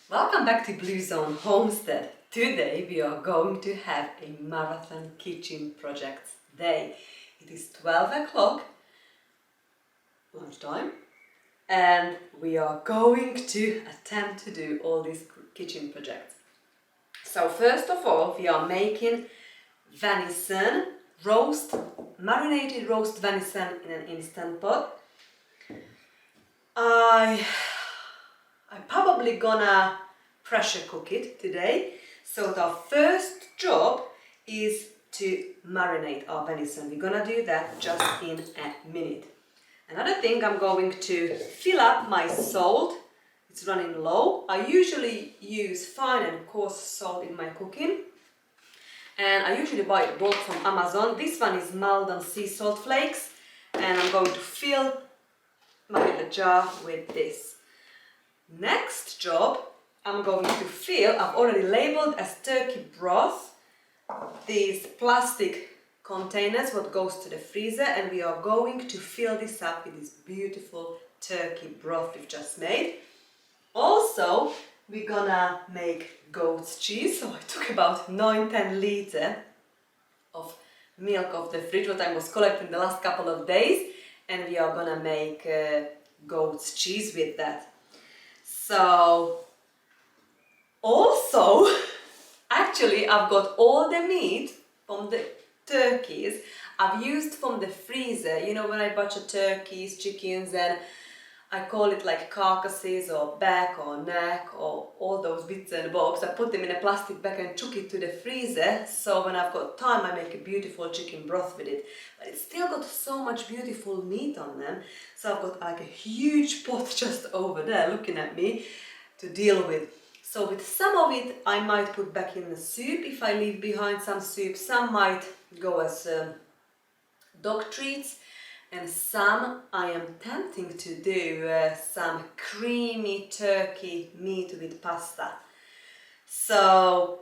Welcome back to Blue Zone Homestead. Today we are going to have a marathon kitchen project day. It is 12 o'clock, lunchtime, and we are going to attempt to do all these kitchen projects. So first of all, we are making venison marinated roast venison in an instant pot. I'm probably gonna pressure cook it today. So the first job is to marinate our venison. We're gonna do that just in a minute. Another thing, I'm going to fill up my salt. It's running low. I usually use fine and coarse salt in my cooking. And I usually buy it bulk from Amazon. This one is Maldon sea salt flakes. And I'm going to fill my little jar with this. Next job, I'm going to fill, I've already labeled as turkey broth, these plastic containers what goes to the freezer, and we are going to fill this up with this beautiful turkey broth we've just made. Also, we're gonna make goat's cheese, so I took about 9-10 litre of milk off the fridge what I was collecting the last couple of days, and we are gonna make goat's cheese with that. So also, actually I've got all the meat from the turkeys I've used from the freezer. You know, when I butcher turkeys, chickens, and I call it like carcasses or back or neck or all those bits and bobs, I put them in a plastic bag and took it to the freezer, so when I've got time I make a beautiful chicken broth with it. But it's still got so much beautiful meat on them, so I've got like a huge pot just over there looking at me to deal with. So with some of it I might put back in the soup if I leave behind some soup. Some might go as dog treats, and some I am tempting to do some creamy turkey meat with pasta. So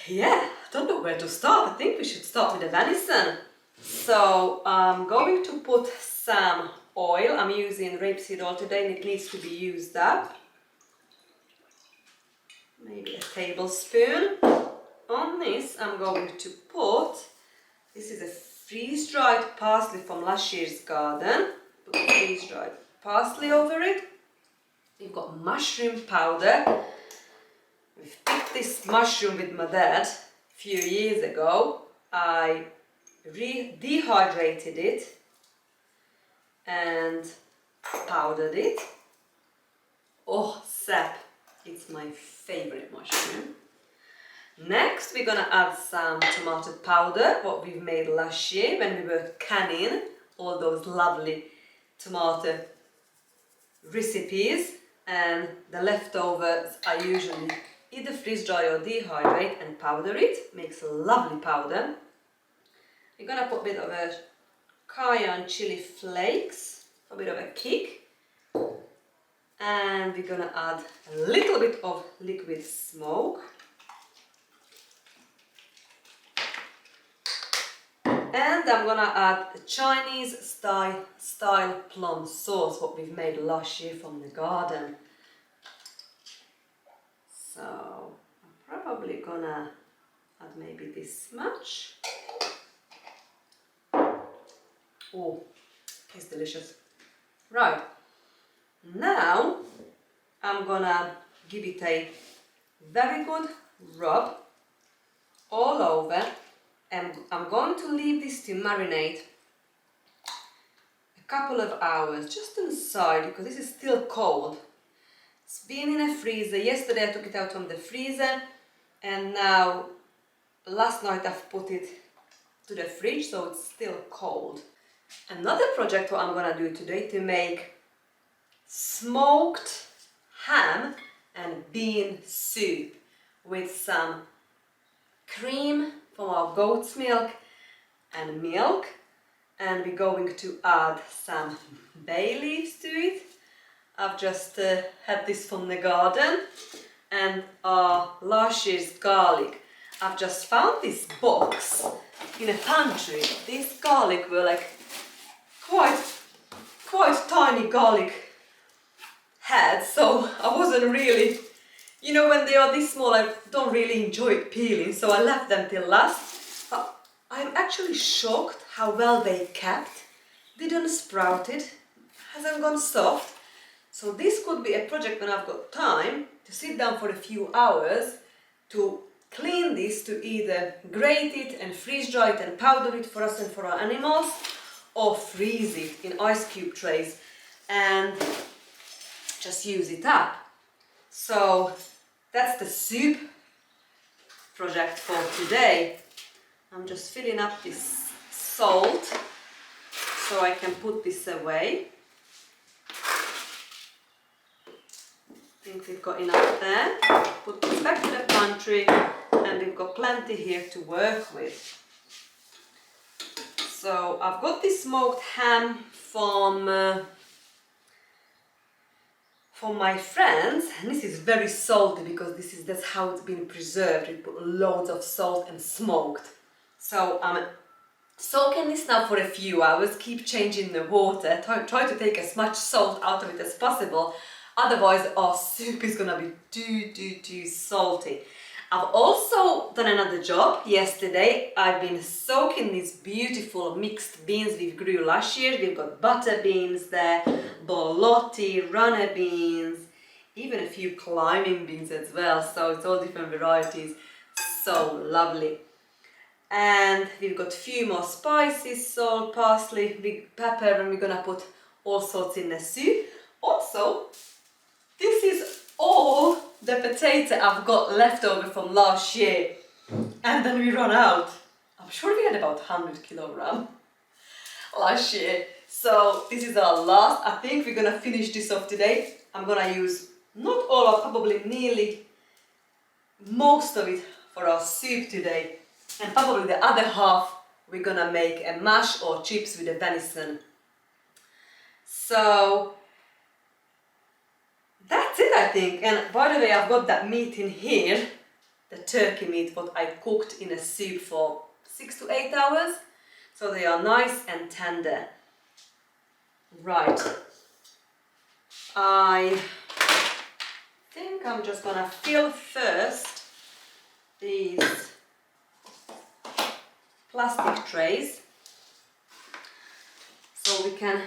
yeah, I don't know where to start. I think we should start with the venison. So I'm going to put some oil. I'm using rapeseed oil today and it needs to be used up. Maybe a tablespoon. On this I'm going to put, this is a freeze-dried parsley from last year's garden. Put freeze-dried parsley over it. You've got mushroom powder. We've picked this mushroom with my dad a few years ago. I dehydrated it and powdered it. Oh, sap! It's my favorite mushroom. Next, we're gonna add some tomato powder, what we've made last year when we were canning all those lovely tomato recipes, and the leftovers I usually either freeze dry or dehydrate and powder it. Makes a lovely powder. We're gonna put a bit of a cayenne chili flakes for a bit of a kick, and we're gonna add a little bit of liquid smoke. And I'm gonna add a Chinese style plum sauce, what we've made last year from the garden. So I'm probably gonna add maybe this much. Oh, it's delicious. Right, now I'm gonna give it a very good rub all over. And I'm going to leave this to marinate a couple of hours just on the side because this is still cold. It's been in a freezer. Yesterday I took it out from the freezer, and now last night I've put it to the fridge, so it's still cold. Another project what I'm gonna do today to make smoked ham and bean soup with some cream from our goat's milk and milk, and we're going to add some bay leaves to it. I've just had this from the garden, and our last year's garlic. I've just found this box in a pantry. These garlic were like quite tiny garlic heads, so I wasn't really You know, when they are this small, I don't really enjoy peeling, so I left them till last. But I'm actually shocked how well they kept. Didn't sprout it, hasn't gone soft. So this could be a project when I've got time to sit down for a few hours to clean this, to either grate it and freeze dry it and powder it for us and for our animals, or freeze it in ice cube trays and just use it up. So that's the soup project for today. I'm just filling up this salt so I can put this away. I think we've got enough there. Put this back to the pantry and we've got plenty here to work with. So I've got this smoked ham from my friends, and this is very salty because that's how it's been preserved. We put loads of salt and smoked. So I'm soaking this now for a few hours, keep changing the water, try to take as much salt out of it as possible. Otherwise our soup is gonna be too salty. I've also done another job yesterday. I've been soaking these beautiful mixed beans we grew last year. We've got butter beans there, borlotti, runner beans, even a few climbing beans as well. So it's all different varieties. So lovely. And we've got a few more spices, salt, parsley, big pepper, and we're gonna put all sorts in the soup. Also, this is all the potato I've got left over from last year, and then we run out. I'm sure we had about 100 kilograms last year. So this is our last. I think we're gonna finish this off today. I'm gonna use not all of, probably nearly most of it for our soup today, and probably the other half we're gonna make a mash or chips with the venison. So that's it, I think. And by the way, I've got that meat in here, the turkey meat, what I cooked in a soup for 6 to 8 hours. So they are nice and tender. Right. I think I'm just gonna fill first these plastic trays so we can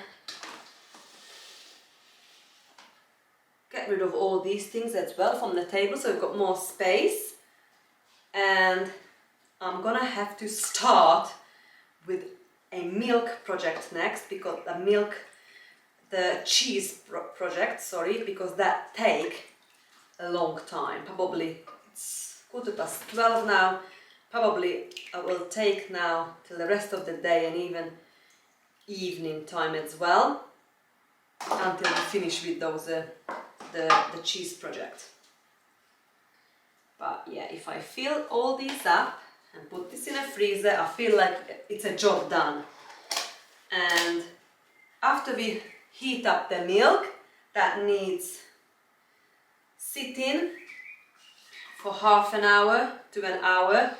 get rid of all these things as well from the table, so we've got more space. And I'm gonna have to start with a milk project next, because the cheese project, sorry, because that take a long time. Probably it's 12:15 now. Probably I will take now till the rest of the day and even evening time as well, until we finish with those the cheese project. But yeah, if I fill all these up and put this in a freezer, I feel like it's a job done. And after we heat up the milk, that needs sitting for half an hour to an hour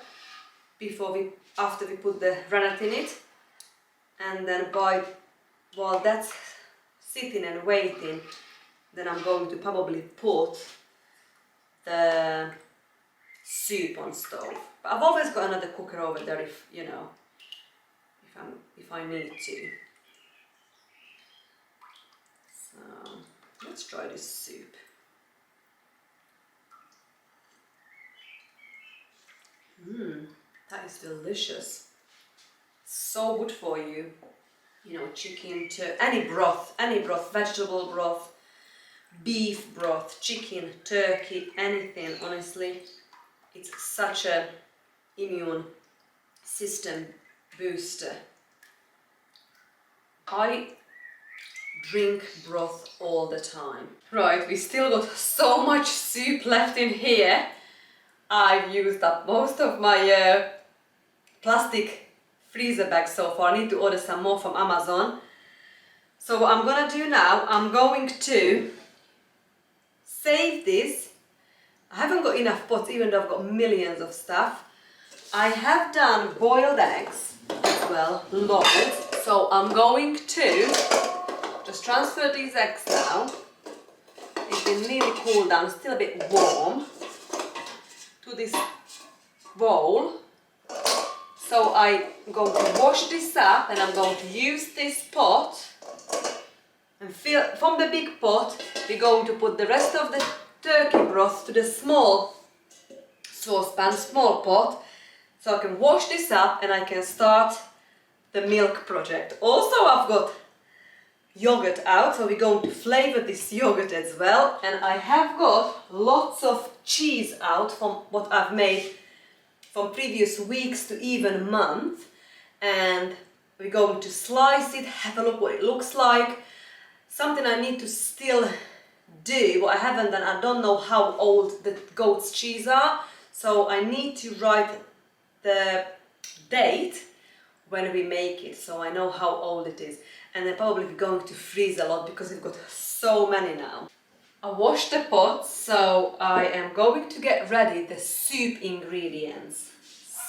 after we put the rennet in it. And then while that's sitting and waiting, then I'm going to probably put the soup on stove. But I've always got another cooker over there if I need to. So let's try this soup. That is delicious. So good for you. You know, chicken, any broth, vegetable broth, beef broth, chicken, turkey, anything, honestly. It's such a immune system booster. I drink broth all the time. Right, we still got so much soup left in here. I've used up most of my plastic freezer bags so far. I need to order some more from Amazon. So what I'm gonna do now, I'm going to save this. I haven't got enough pots, even though I've got millions of stuff. I have done boiled eggs as well, loads. So I'm going to just transfer these eggs now into been nearly cooled down, still a bit warm, to this bowl. So I'm going to wash this up and I'm going to use this pot and from the big pot we're going to put the rest of the turkey broth to the small saucepan, small pot, so I can wash this up and I can start the milk project. Also I've got yogurt out, so we're going to flavor this yogurt as well, and I have got lots of cheese out from what I've made from previous weeks to even a month, and we're going to slice it, have a look what it looks like. Something I need to still do, what I haven't done, I don't know how old the goat's cheese are, so I need to write the date when we make it, so I know how old it is. And they're probably going to freeze a lot because we've got so many now. I washed the pot, so I am going to get ready the soup ingredients.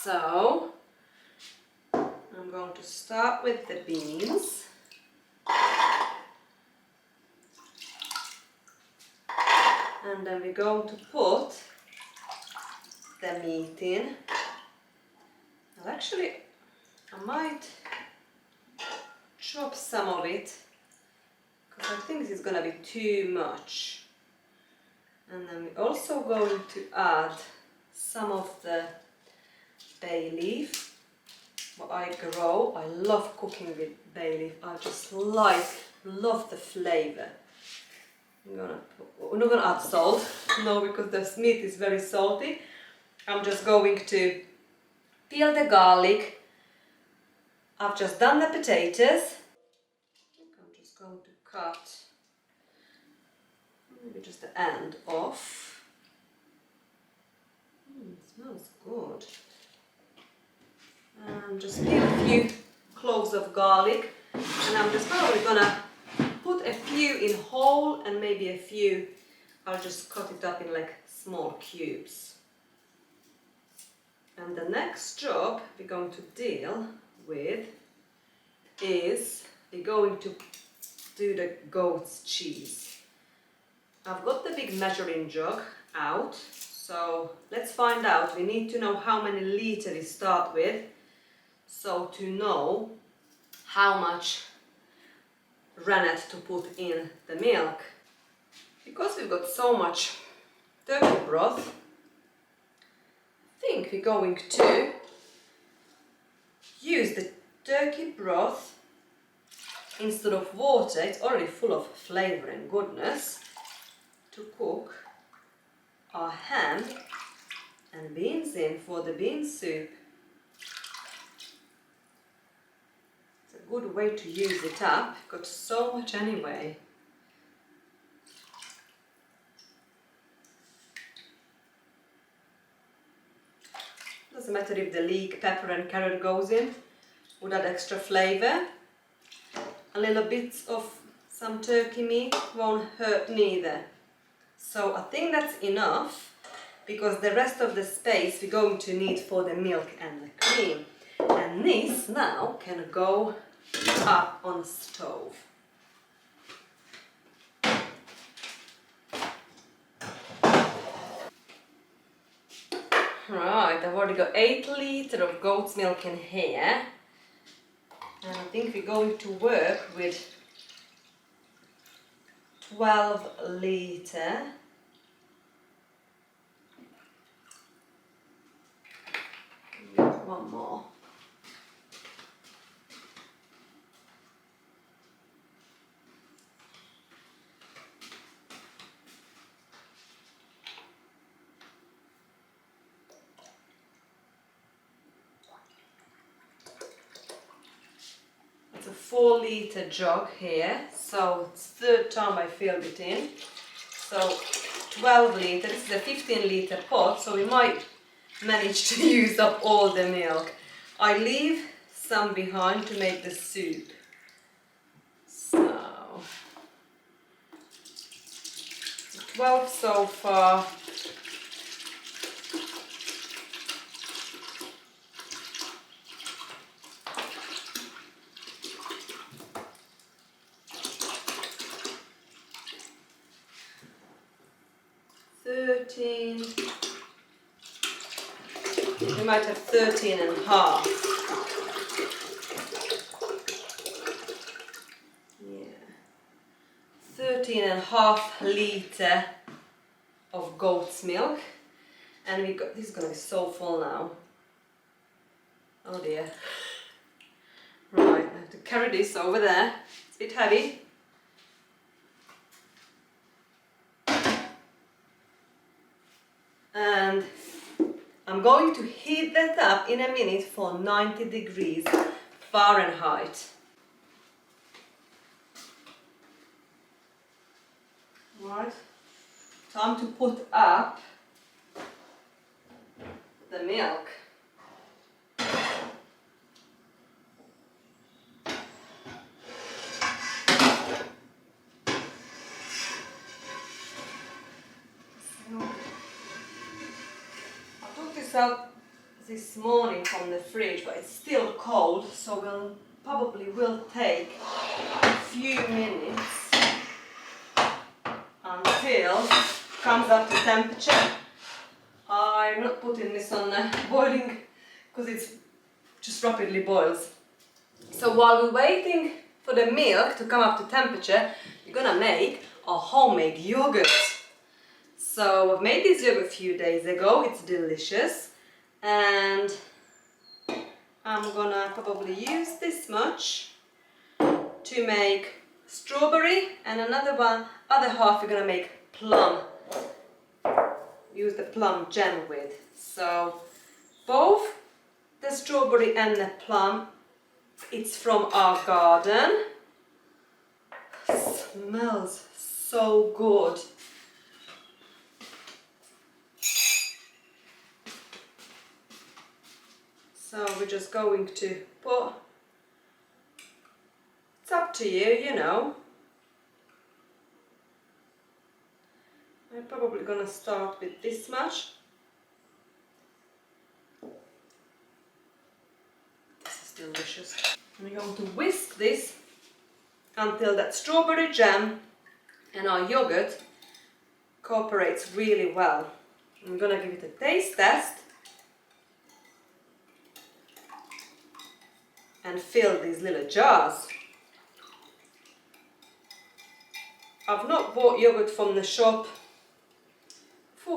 So I'm going to start with the beans. And then we're going to put the meat in. Well, actually, I might chop some of it because I think this is gonna be too much. And then we're also going to add some of the bay leaf, what I grow. I love cooking with bay leaf. I just love the flavor. We're not gonna add salt, no, because the meat is very salty. I'm just going to peel the garlic. I've just done the potatoes. I'm just going to cut maybe just the end off. It smells good. And just peel a few cloves of garlic, and I'm just probably gonna put a few in whole and maybe a few I'll just cut it up in like small cubes. And the next job we're going to deal with is we're going to do the goat's cheese. I've got the big measuring jug out, so let's find out. We need to know how many liters we start with, so to know how much rennet to put in the milk. Because we've got so much turkey broth, I think we're going to use the turkey broth instead of water. It's already full of flavor and goodness, to cook our ham and beans in for the bean soup. It's a good way to use it up. Got so much anyway. Doesn't matter if the leek, pepper and carrot goes in, would add extra flavor. A little bit of some turkey meat won't hurt neither. So I think that's enough, because the rest of the space we're going to need for the milk and the cream. And this now can go up on the stove. Right, I've already got 8 liters of goat's milk in here. And I think we're going to work with 12 liters. One more. It's a 4-liter jug here, so it's third time I filled it in. So 12 liters, this is a 15-liter pot, so we might manage to use up all the milk. I leave some behind to make the soup. So 12 so far. 13. We might have 13 and a half. Yeah. 13 and a half litre of goat's milk. And we got, this is going to be so full now. Oh dear. Right, I have to carry this over there. It's a bit heavy. And I'm going to heat that up in a minute for 90 degrees Fahrenheit. Right, time to put up the milk. I took this out this morning from the fridge, but it's still cold, so we'll probably will take a few minutes until it comes up to temperature. I'm not putting this on boiling because it's just rapidly boils. So while we're waiting for the milk to come up to temperature, we're gonna make a homemade yogurt. So I've made this yogurt a few days ago. It's delicious, and I'm gonna probably use this much to make strawberry, and other half we're gonna make plum. Use the plum jam with. So both the strawberry and the plum, it's from our garden. Smells so good. So we're just going to put, it's up to you, you know. I'm probably gonna start with this much. This is delicious. And we're going to whisk this until that strawberry jam and our yogurt cooperates really well. I'm gonna give it a taste test and fill these little jars. I've not bought yogurt from the shop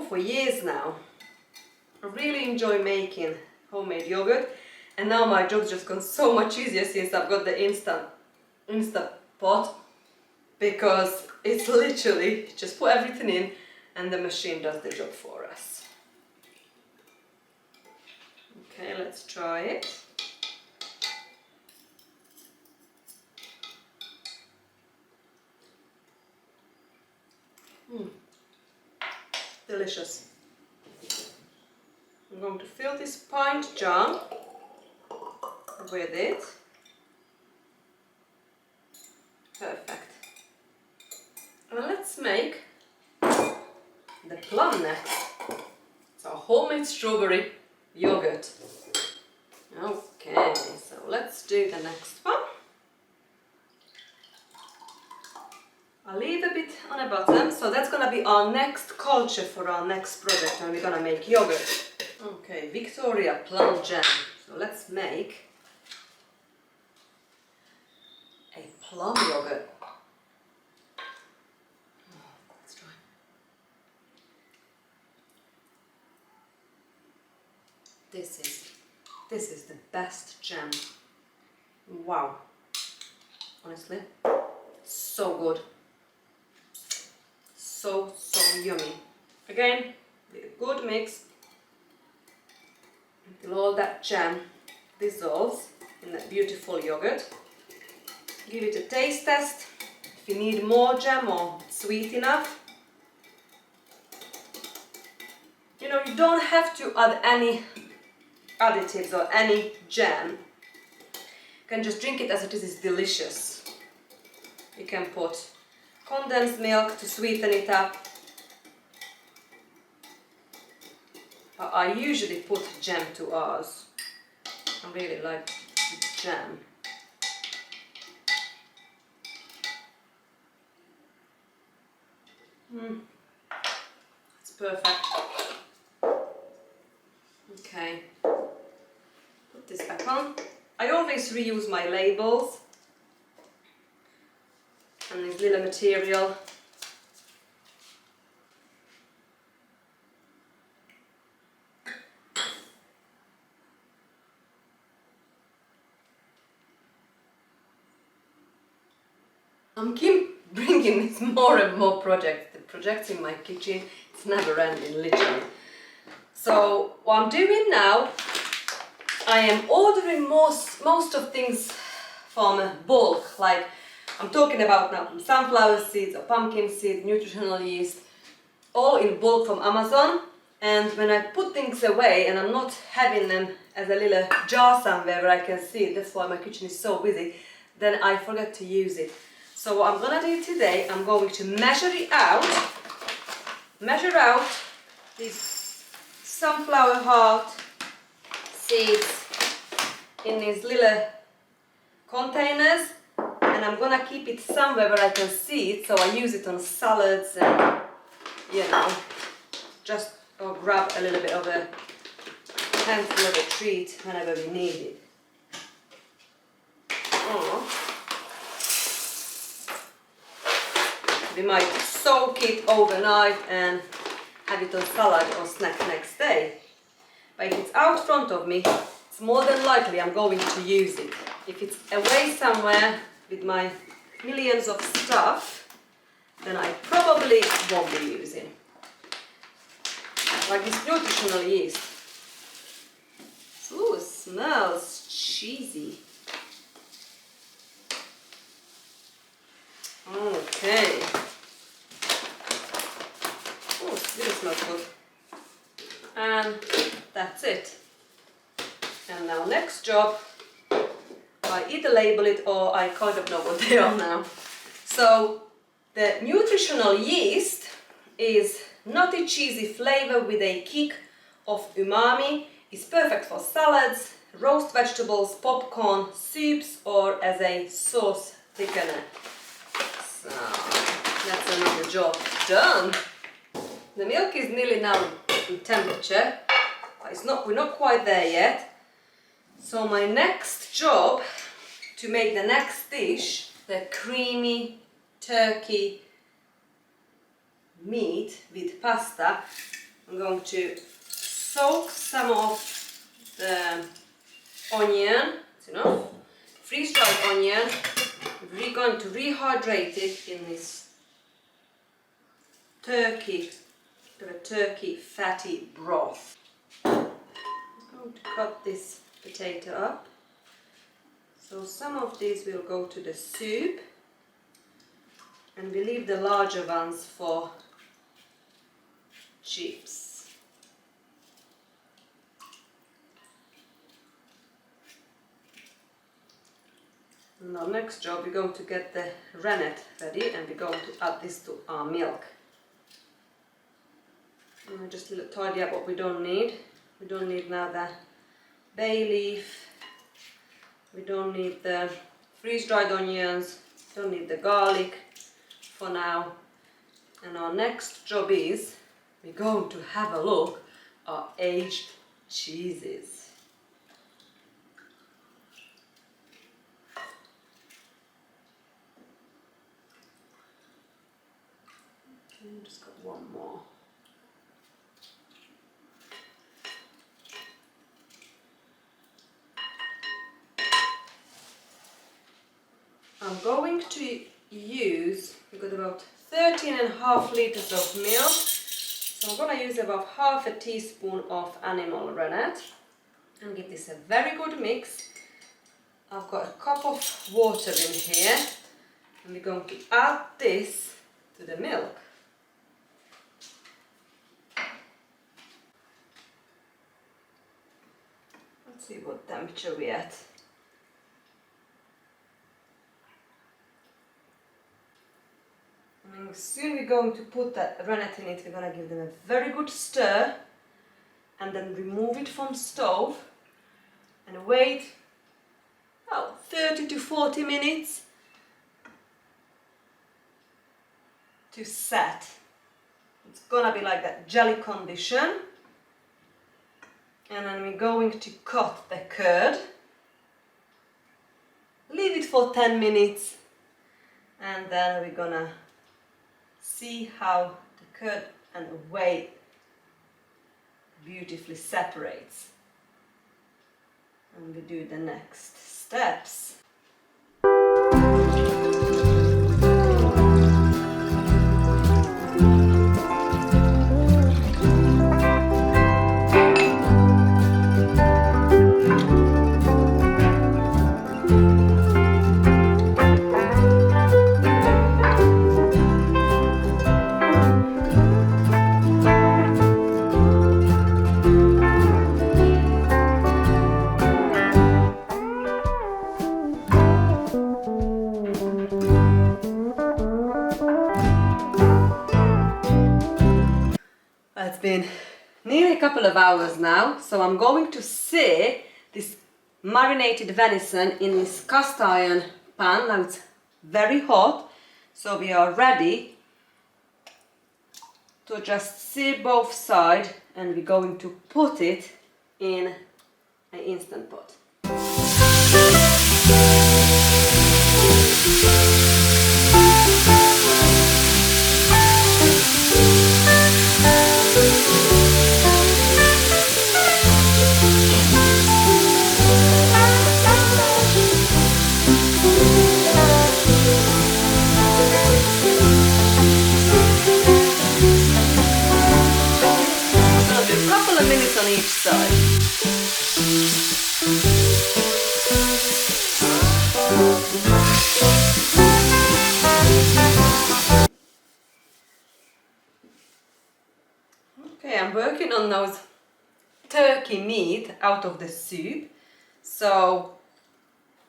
for years now. I really enjoy making homemade yogurt, and now my job's just gone so much easier since I've got the Instant Pot, because it's literally just put everything in and the machine does the job for us. Okay, let's try it. Delicious. I'm going to fill this pint jar with it. Perfect. And let's make the plum next. It's our homemade strawberry yogurt. Okay, so let's do the next one. I'll leave a bit on the bottom, so that's gonna be our next culture for our next project, and we're gonna make yogurt. Okay, Victoria plum jam. So let's make a plum yogurt. Let's try. This is the best jam. Wow. Honestly, so good. So yummy. Again, with a good mix until all that jam dissolves in that beautiful yogurt. Give it a taste test if you need more jam or sweet enough. You know, you don't have to add any additives or any jam. You can just drink it as it is. It's delicious. You can put condensed milk to sweeten it up, but I usually put jam to ours. I really like jam. It's perfect. always reuse my labels and this little material. I'm keep bringing this more and more projects. The projects in my kitchen, it's never ending, literally. So what I'm doing now, I am ordering most of things from bulk. Like I'm talking about now sunflower seeds or pumpkin seeds, nutritional yeast, all in bulk from Amazon. And when I put things away and I'm not having them as a little jar somewhere where I can see it, that's why my kitchen is so busy, then I forget to use it. So what I'm gonna do today, I'm going to measure out these sunflower heart seeds in these little containers, and I'm gonna keep it somewhere where I can see it, so I use it on salads and, you know, just grab a little bit of a handful of a treat whenever we need it. We might soak it overnight and have it on salad or snack next day. But if it's out front of me, it's more than likely I'm going to use it. If it's away somewhere with my millions of stuff, then I probably won't be using. Like this nutritional yeast. Ooh, it smells cheesy. Okay. Oh, this smells good. And that's it. And now next job, I either label it or I kind of know what they are now. So the nutritional yeast is nutty cheesy flavor with a kick of umami. It's perfect for salads, roast vegetables, popcorn, soups, or as a sauce thickener. So that's another job done. The milk is nearly now in temperature. We're not quite there yet. So my next job to make the next dish, the creamy turkey meat with pasta, I'm going to soak some of the onion, that's enough, freeze-dried onion. We're going to rehydrate it in this turkey fatty broth. I'm going to cut this potato up. So some of these will go to the soup, and we leave the larger ones for chips. And our next job, we're going to get the rennet ready, and we're going to add this to our milk. And just a little tidy up what we don't need. We don't need now the bay leaf. We don't need the freeze-dried onions. Don't need the garlic for now. And our next job is we're going to have a look at aged cheeses. Okay, just got one more. I'm going to use, we've got about 13.5 litres of milk, so I'm going to use about half a teaspoon of animal rennet and give this a very good mix. I've got a cup of water in here, and we're going to add this to the milk. Let's see what temperature we're at. And soon we're going to put that rennet in it. We're going to give them a very good stir and then remove it from stove and wait 30 to 40 minutes to set. It's going to be like that jelly condition. And then we're going to cut the curd. leave it for 10 minutes and then we're gonna see how the curd and the whey beautifully separates. And we do the next steps. It's been nearly a couple of hours now, so I'm going to sear this marinated venison in this cast iron pan. Now it's very hot, so we are ready to just sear both sides, and we're going to put it in an instant pot. Minutes on each side. Okay, I'm working on those turkey meat out of the soup. So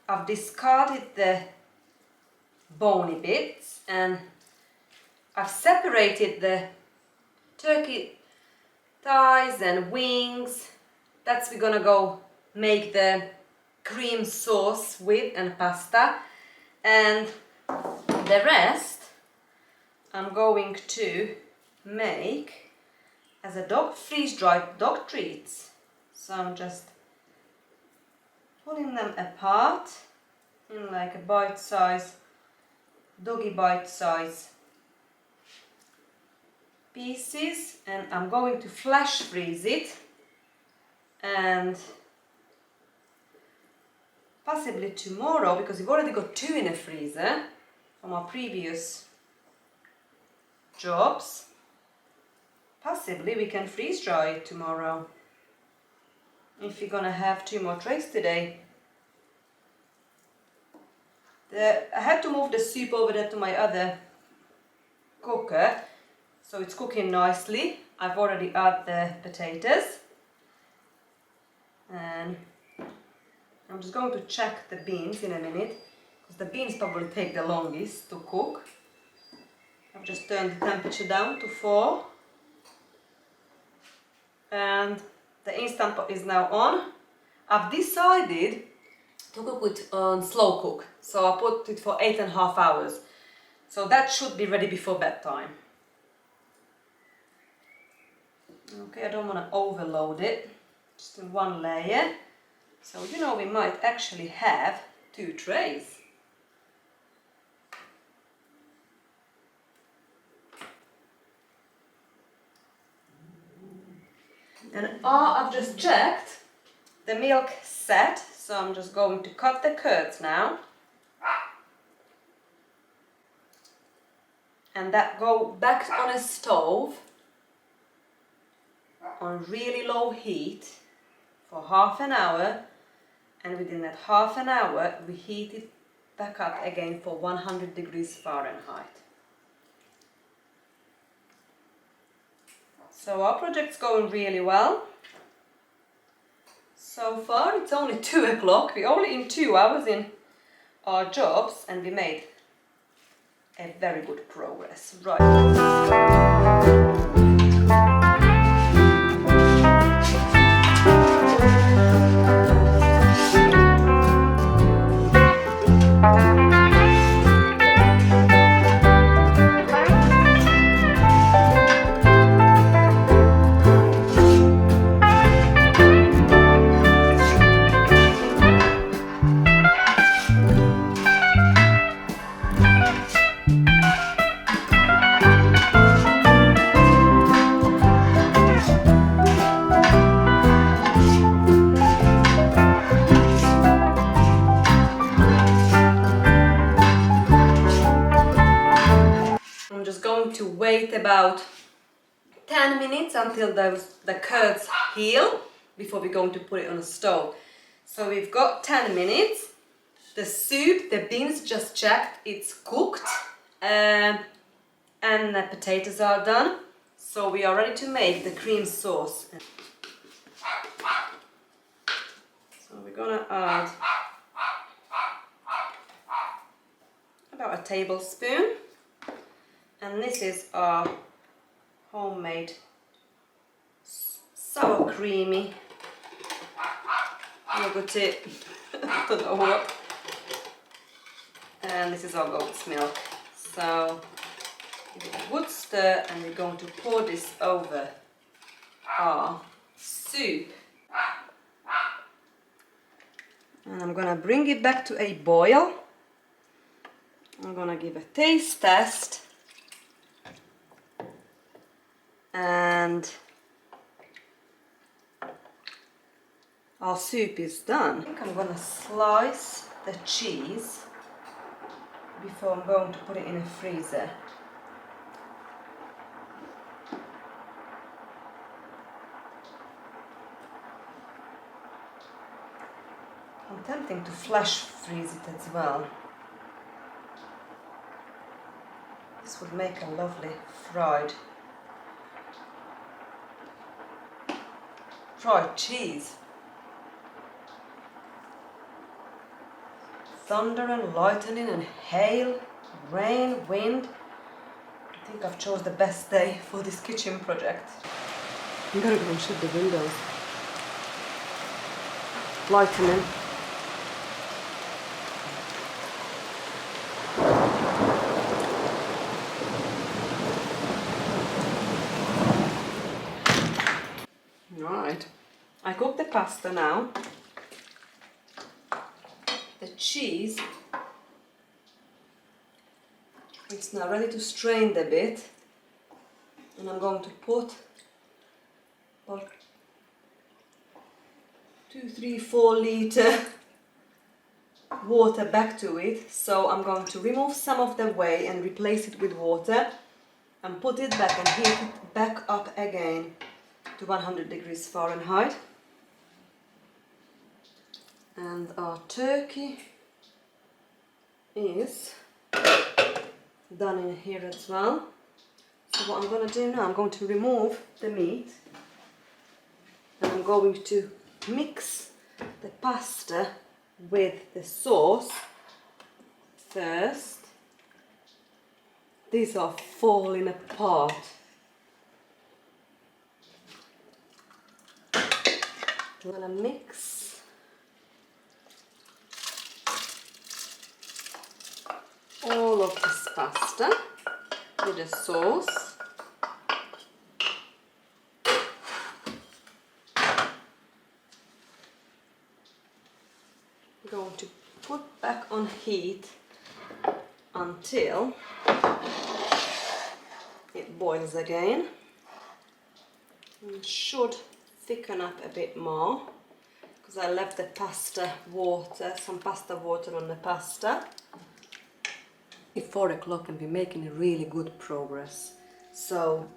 I've discarded the bony bits and I've separated the turkey thighs and wings. That's we're gonna go make the cream sauce with and pasta, and the rest I'm going to make as a freeze-dried dog treats. So I'm just pulling them apart in like a bite-size, doggy bite-size pieces, and I'm going to flash freeze it and possibly tomorrow, because we've already got 2 in the freezer from our previous jobs. Possibly we can freeze dry it tomorrow if you're gonna have 2 more trays today. I had to move the soup over there to my other cooker, so it's cooking nicely. I've already added the potatoes, and I'm just going to check the beans in a minute, because the beans probably take the longest to cook. I've just turned the temperature down to 4, and the Instant Pot is now on. I've decided to cook it on slow cook, so I put it for 8.5 hours. So that should be ready before bedtime. Okay, I don't want to overload it, just in 1 layer. So you know, we might actually have 2 trays. And I've just checked the milk set, so I'm just going to cut the curds now. And that go back on a stove on really low heat for half an hour, and within that half an hour we heat it back up again for 100 degrees Fahrenheit. So our project's going really well. So far it's only 2 o'clock, we're only in 2 hours in our jobs, and we made a very good progress. Right. it about 10 minutes until the curds heal before we're going to put it on the stove. So we've got 10 minutes. The soup, the beans just checked, it's cooked, and the potatoes are done. So we are ready to make the cream sauce. So we're gonna add about a tablespoon, and this is our homemade sour creamy yogurt. I don't know what. And this is our goat's milk. So give it a good stir, and we're going to pour this over our soup. And I'm gonna bring it back to a boil. I'm gonna give a taste test. And our soup is done. I think I'm gonna slice the cheese before I'm going to put it in a freezer. I'm tempting to flash freeze it as well. This would make a lovely fried cheese. Thunder and lightning and hail, rain, wind. I think I've chose the best day for this kitchen project. I'm gonna go and shut the windows. Lightning. Alright, I cooked the pasta now. The cheese is now ready to strain a bit, and I'm going to put about 2, 3, 4 liter water back to it. So I'm going to remove some of the whey and replace it with water and put it back and heat it back up again to 100 degrees Fahrenheit. And our turkey is done in here as well. So what I'm going to do now, I'm going to remove the meat, and I'm going to mix the pasta with the sauce first. These are falling apart. I'm going to mix all of this pasta with the sauce. I'm going to put back on heat until it boils again. It should thicken up a bit more because I left the pasta water, some pasta water on the pasta. It's 4 o'clock and we're making really good progress. So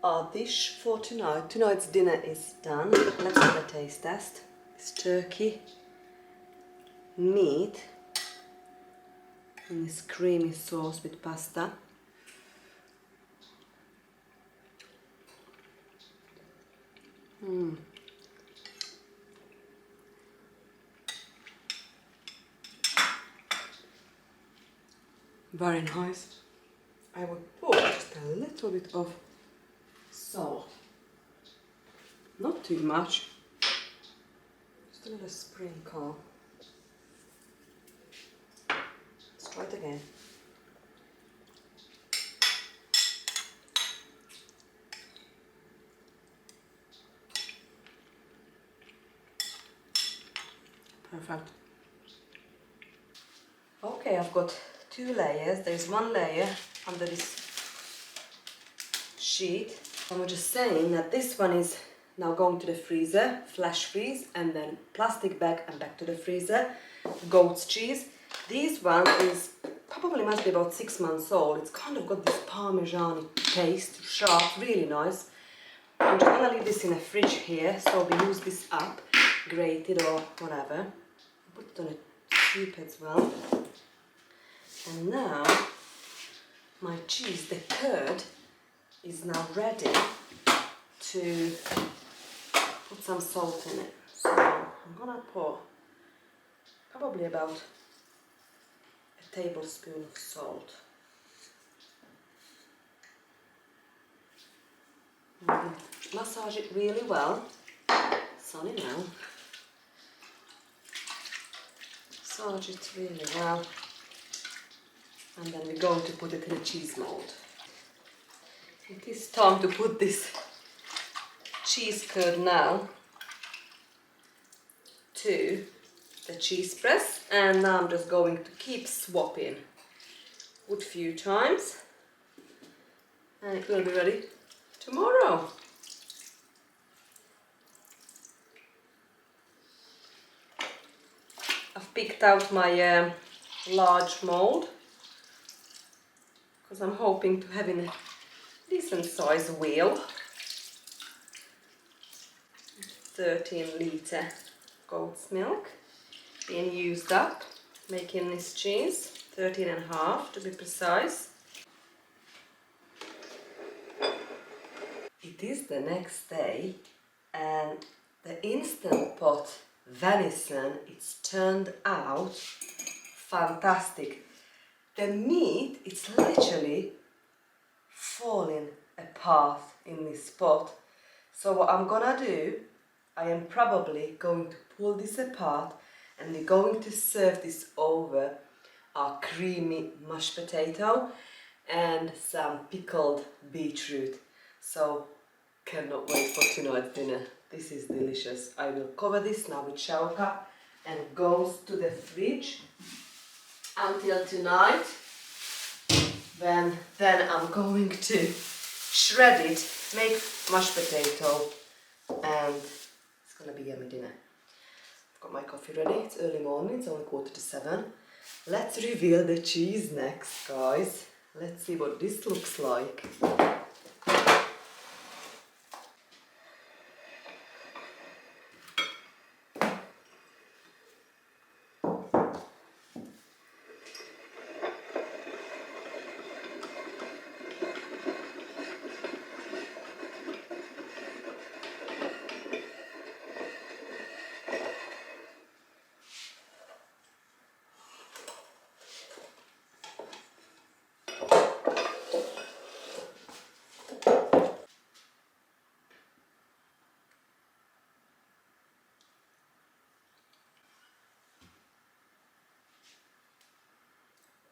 our dish for tonight's dinner is done. Let's have a taste test. It's turkey, meat, and this creamy sauce with pasta. Very nice. I would put just a little bit of salt. Not too much. Just a little sprinkle. Let's try it again. Perfect. Okay, I've got 2 layers. There's 1 layer under this sheet. I was just saying that this one is now going to the freezer, flash freeze, and then plastic bag and back to the freezer. Goat's cheese. This one is probably must be about 6 months old. It's kind of got this Parmesan taste, sharp, really nice. I'm just gonna leave this in a fridge here, so we use this up, grated or whatever. Put it on a soup as well. And now my cheese, the curd, is now ready to put some salt in it. So I'm gonna pour probably about a tablespoon of salt. Massage it really well. Sunny now. Massage it really well. And then we're going to put it in a cheese mold. It is time to put this cheese curd now to the cheese press, and now I'm just going to keep swapping a few times, and it will be ready tomorrow. I've picked out my large mold because I'm hoping to have in a decent size wheel. 13-litre goat's milk being used up, making this cheese, 13.5 to be precise. It is the next day, and the Instant Pot venison, it's turned out fantastic. The meat, it's literally falling apart in this pot. So what I'm gonna do, I am probably going to pull this apart, and we're going to serve this over our creamy mashed potato and some pickled beetroot. So cannot wait for tonight's dinner. This is delicious. I will cover this now with shower cup and goes to the fridge until tonight. Then I'm going to shred it, make mashed potato, and it's gonna be yummy dinner. I've got my coffee ready. It's early morning, it's only 6:45. Let's reveal the cheese next, guys. Let's see what this looks like.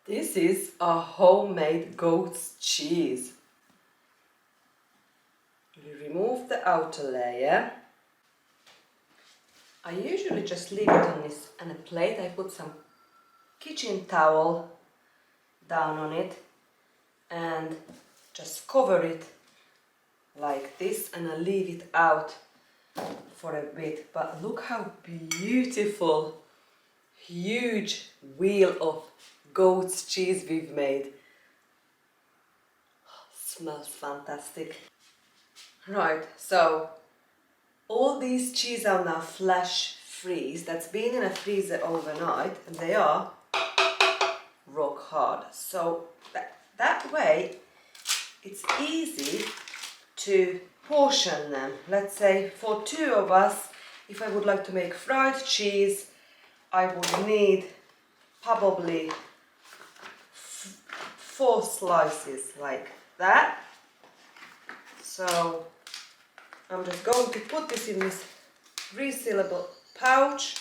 This is a homemade goat's cheese. We remove the outer layer. I usually just leave it on a plate. I put some kitchen towel down on it and just cover it like this, and I leave it out for a bit. But look how beautiful, huge wheel of goat's cheese we've made. Smells fantastic. Right, so all these cheese are now flash freeze. That's been in a freezer overnight, and they are rock hard. So that way it's easy to portion them. Let's say for 2 of us, if I would like to make fried cheese, I would need probably 4 slices like that. So I'm just going to put this in this resealable pouch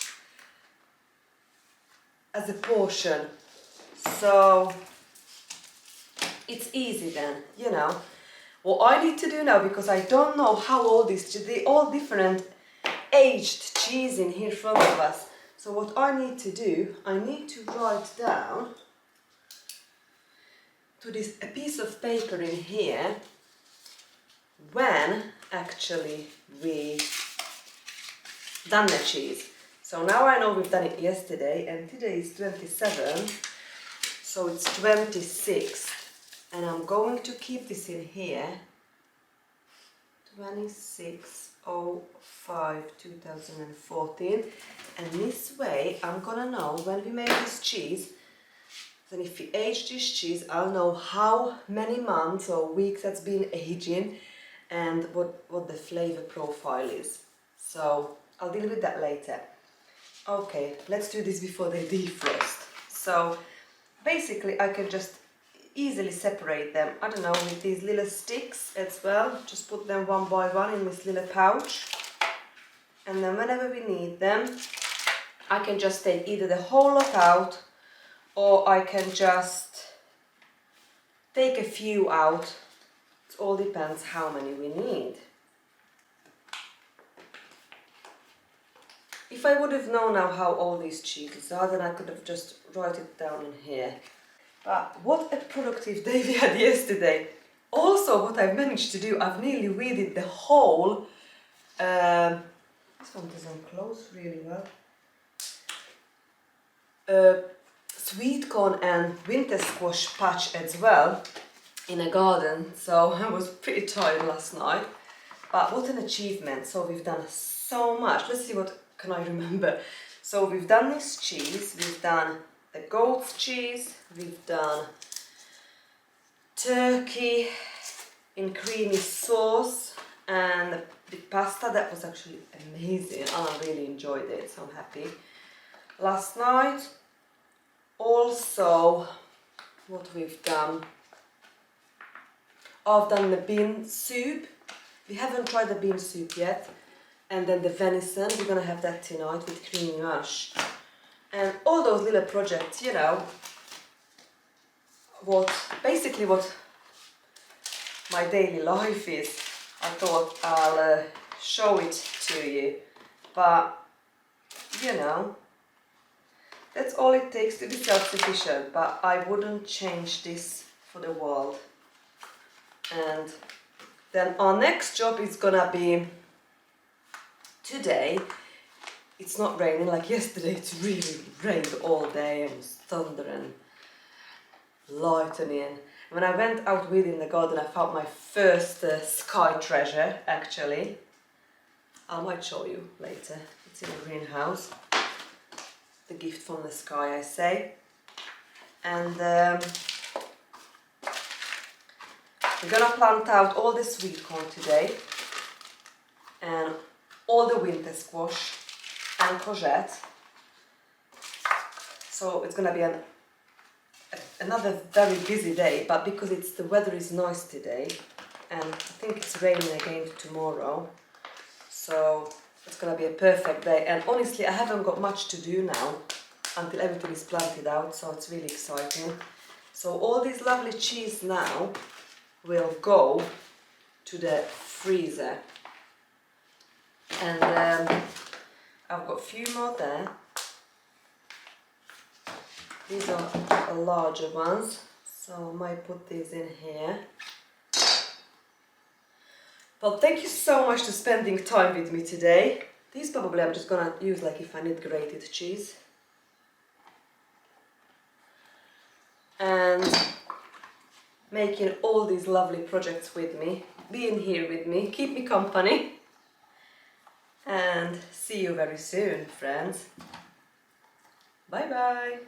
as a portion. So it's easy then, you know. What I need to do now, because I don't know how old they all different aged cheese in here in front of us. So what I need to do, I need to write down to a piece of paper in here when actually we done the cheese. So now I know we've done it yesterday, and today is 27. So it's 26, and I'm going to keep this in here. 26/05/2014, and this way I'm gonna know when we make this cheese. Then if we age this cheese, I'll know how many months or weeks that's been aging and what the flavor profile is. So I'll deal with that later. Okay, let's do this before they defrost. So basically I can just easily separate them, I don't know, with these little sticks as well. Just put them one by one in this little pouch, and then whenever we need them I can just take either the whole lot out, or I can just take a few out. It all depends how many we need. If I would have known now how all these cheeses are, then I could have just write it down in here. But what a productive day we had yesterday. Also, what I've managed to do, I've nearly weeded the whole, this one doesn't close really well, sweet corn and winter squash patch as well in a garden. So I was pretty tired last night, but what an achievement. So we've done so much. Let's see what can I remember. So we've done this cheese, we've done the goat's cheese, we've done turkey in creamy sauce, and the pasta. That was actually amazing, and I really enjoyed it, so I'm happy. Last night also, what we've done, I've done the bean soup. We haven't tried the bean soup yet. And then the venison, we're gonna have that tonight with creamy mash. And all those little projects, you know, basically what my daily life is. I thought I'll show it to you, but you know, that's all it takes to be self-sufficient. But I wouldn't change this for the world. And then our next job is gonna be today. It's not raining like yesterday. It's really rained all day, and it was thunder and lightning. When I went out weeding the garden, I found my first sky treasure, actually. I might show you later. It's in the greenhouse. The gift from the sky, I say. And we're gonna plant out all the sweet corn today, and all the winter squash and courgette. So it's gonna be another very busy day, but because the weather is nice today, and I think it's raining again tomorrow, so it's gonna be a perfect day. And honestly, I haven't got much to do now until everything is planted out, so it's really exciting. So all this lovely cheese now will go to the freezer, and I've got a few more there. These are larger ones, so I might put these in here. Well, thank you so much for spending time with me today. These probably I'm just gonna use like if I need grated cheese. And making all these lovely projects with me, being here with me, keep me company. And see you very soon, friends. Bye bye.